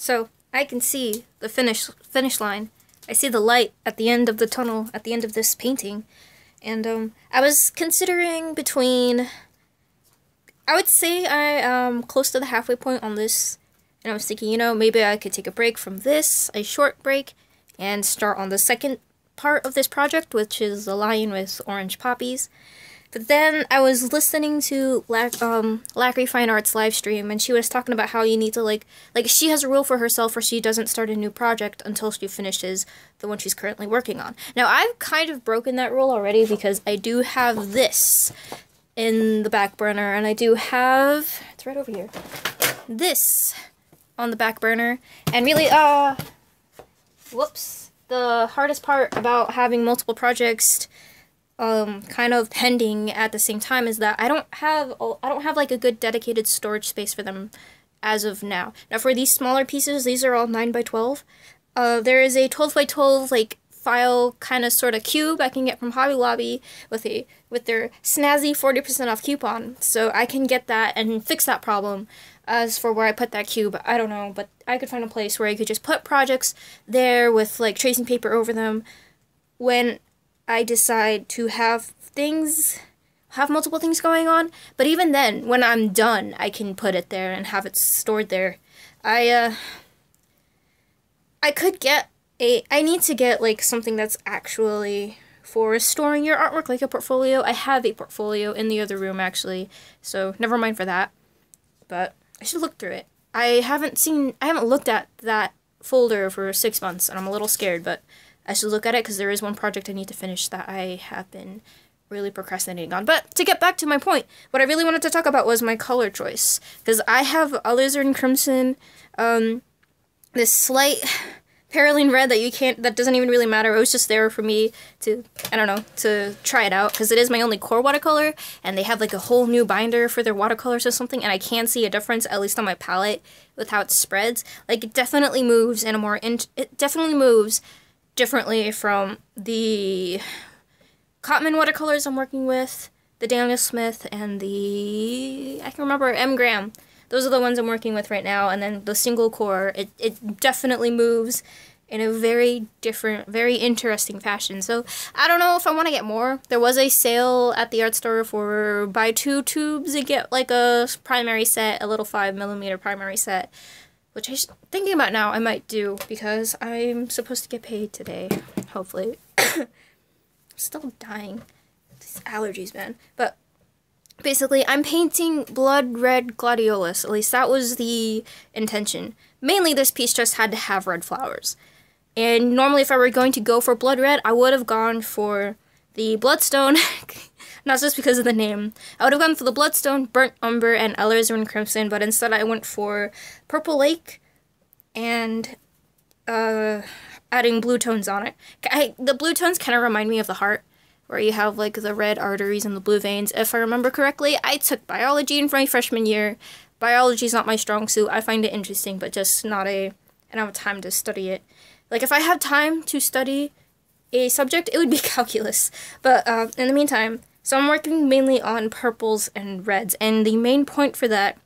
So I can see the finish line. I see the light at the end of the tunnel, at the end of this painting. And I was considering between, I would say I am close to the halfway point on this. And I was thinking, you know, maybe I could take a break from this, a short break, and start on the second part of this project, which is the lion with orange poppies. But then I was listening to Lackery Fine Arts live stream, and she was talking about how you need to, like she has a rule for herself where she doesn't start a new project until she finishes the one she's currently working on. Now, I've kind of broken that rule already because I do have this in the back burner, and I do have, it's right over here, this on the back burner, and really, whoops, the hardest part about having multiple projects kind of pending at the same time is that I don't have like a good dedicated storage space for them as of now. Now for these smaller pieces, these are all 9x12. There is a 12x12 like file kind of sort of cube I can get from Hobby Lobby with their snazzy 40% off coupon, so I can get that and fix that problem. As for where I put that cube, I don't know, but I could find a place where I could just put projects there with like tracing paper over them when I decide to have multiple things going on. But even then, when I'm done, I can put it there and have it stored there. I need to get like something that's actually for storing your artwork, like a portfolio. I have a portfolio in the other room actually, so never mind for that. But I should look through it. I haven't looked at that folder for 6 months, and I'm a little scared, but I should look at it because there is one project I need to finish that I have been really procrastinating on. But to get back to my point, what I really wanted to talk about was my color choice, because I have Alizarin Crimson, this slight Perylene Red that doesn't even really matter. It was just there for me to, I don't know, to try it out, because it is my only core watercolor, and they have like a whole new binder for their watercolors or something, and I can see a difference, at least on my palette, with how it spreads. Like, it definitely moves in a more, it definitely moves differently from the Cotman watercolors I'm working with, the Daniel Smith, and I can remember, M. Graham. Those are the ones I'm working with right now, and then the single core, it definitely moves in a very different, very interesting fashion. So, I don't know if I want to get more. There was a sale at the art store for buy 2 tubes and get like a primary set, a little 5mm primary set, which I'm thinking about now I might do, because I'm supposed to get paid today, hopefully. I'm still dying. These allergies, man. But basically, I'm painting Blood Red Gladiolus. At least that was the intention. Mainly, this piece just had to have red flowers. And normally, if I were going to go for Blood Red, I would have gone for the Bloodstone. Not just because of the name. I would have gone for the Bloodstone, Burnt Umber, and Alizarin Crimson, but instead I went for Purple Lake and adding blue tones on it. The blue tones kind of remind me of the heart, where you have like the red arteries and the blue veins. If I remember correctly, I took biology in my freshman year. Biology is not my strong suit. I find it interesting, but just not I don't have time to study it. Like, if I had time to study a subject, it would be calculus. But in the meantime, so I'm working mainly on purples and reds, and the main point for that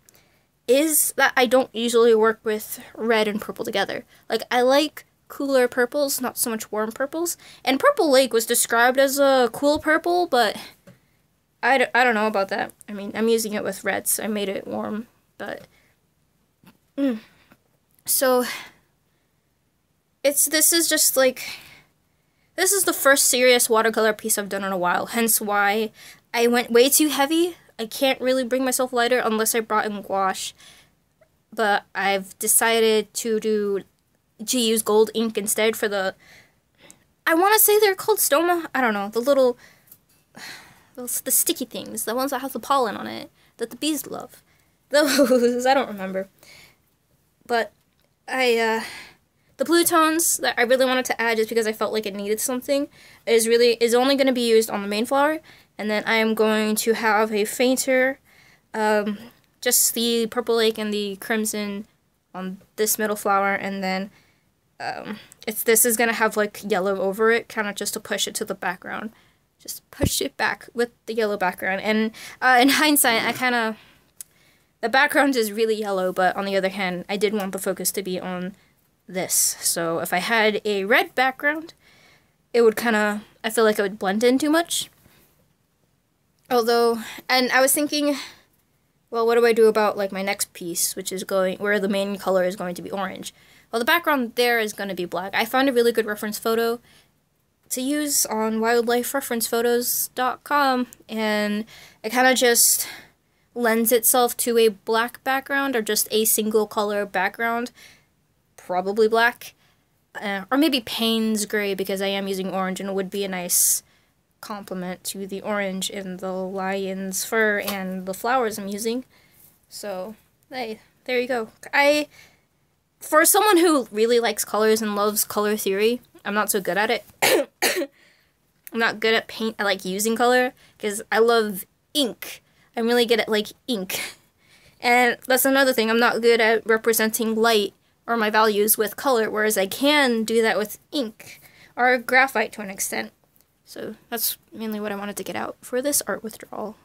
is that I don't usually work with red and purple together. Like, I like cooler purples, not so much warm purples. And Purple Lake was described as a cool purple, but I don't know about that. I mean, I'm using it with reds, so I made it warm, but so this is the first serious watercolor piece I've done in a while, hence why I went way too heavy. I can't really bring myself lighter unless I brought in gouache, but I've decided to use gold ink instead for the, I want to say they're called stoma, I don't know, the sticky things, the ones that have the pollen on it, that the bees love. Those, I don't remember. But the blue tones that I really wanted to add just because I felt like it needed something is only going to be used on the main flower, and then I am going to have a fainter, just the Purple Lake and the Crimson on this middle flower, and then this is going to have like yellow over it, kind of just to push it to the background. Just push it back with the yellow background. And in hindsight, the background is really yellow, but on the other hand, I did want the focus to be on this. So if I had a red background, it would kind of, I feel like it would blend in too much. Although, and I was thinking, well, what do I do about like my next piece, which is going, where the main color is going to be orange? Well, the background there is going to be black. I found a really good reference photo to use on wildlifereferencephotos.com, and it kind of just lends itself to a black background or just a single color background, probably black, or maybe Payne's gray, because I am using orange and it would be a nice complement to the orange in the lion's fur and the flowers I'm using. So, hey, there you go. For someone who really likes colors and loves color theory, I'm not so good at it. I'm not good at paint. I like using color because I love ink. I'm really good at like ink. And that's another thing. I'm not good at representing light or my values with color, whereas I can do that with ink or graphite to an extent. So that's mainly what I wanted to get out for this art withdrawal.